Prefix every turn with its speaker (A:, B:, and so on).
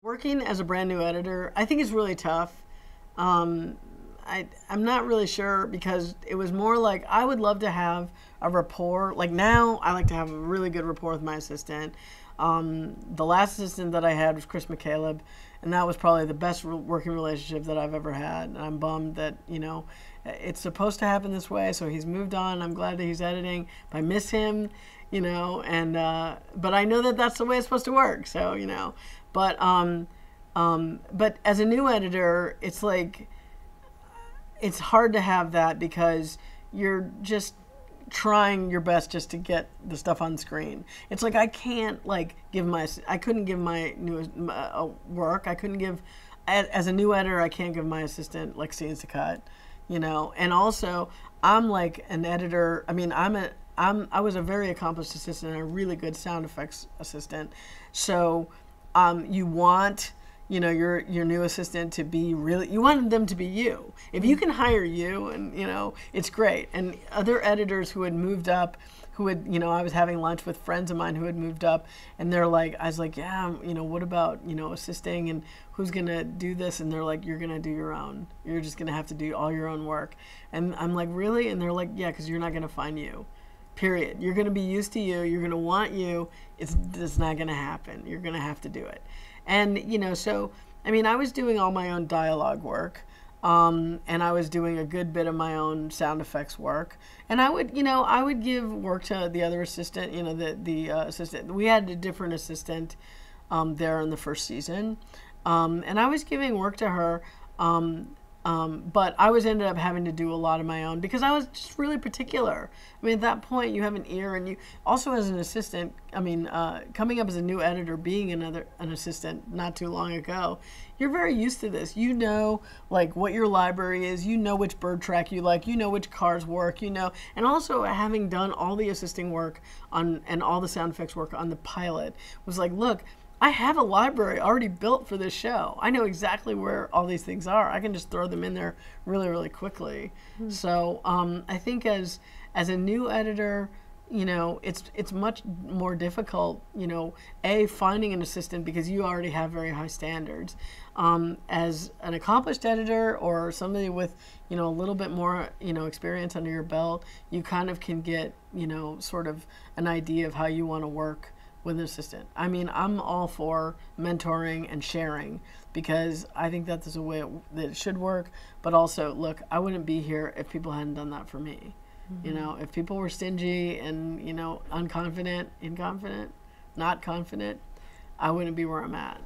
A: Working as a brand new editor, I think is really tough. Um, I'm not really sure because it was more like I would love to have a rapport. Like now, I like to have a really good rapport with my assistant. The last assistant that I had was Chris McCaleb, and that was probably the best working relationship that I've ever had. And I'm bummed that, it's supposed to happen this way, so he's moved on. I'm glad that he's editing. I miss him, and but I know that that's the way it's supposed to work. So, but as a new editor, it's like it's hard to have that because you're just trying your best just to get the stuff on screen. It's like I can't I couldn't give my new work. I couldn't give as a new editor. I can't give my assistant like scenes to cut, And also, I'm like an editor. I mean, I was a very accomplished assistant and a really good sound effects assistant. So you want your new assistant to be you want them to be you. If you can hire you, and it's great. And other editors who had moved up, I was having lunch with friends of mine who had moved up, and they're like, I was like, yeah, what about assisting, and who's gonna do this? And they're like, you're gonna do your own. You're just gonna have to do all your own work. And I'm like, really? And they're like, yeah, because you're not gonna find you. Period. You're going to be used to you. You're going to want you. It's not going to happen. You're going to have to do it. And, so, I mean, I was doing all my own dialogue work. And I was doing a good bit of my own sound effects work. And I would give work to the other assistant, the assistant. We had a different assistant there in the first season. And I was giving work to her. But I ended up having to do a lot of my own because I was just really particular. I mean, at that point, you have an ear, and you also, as an assistant, coming up as a new editor, being an assistant not too long ago, you're very used to this. You know, like what your library is. You know which bird track you like. You know which cars work. And also having done all the assisting work and all the sound effects work on the pilot was like, look. I have a library already built for this show. I know exactly where all these things are. I can just throw them in there really, really quickly. Mm-hmm. So I think as a new editor, it's much more difficult, finding an assistant because you already have very high standards. As an accomplished editor or somebody with, a little bit more, experience under your belt, you kind of can get, sort of an idea of how you want to work with an assistant. I mean, I'm all for mentoring and sharing because I think that there's a way that it should work. But also, look, I wouldn't be here if people hadn't done that for me. Mm-hmm. If people were stingy and, unconfident, inconfident, not confident, I wouldn't be where I'm at.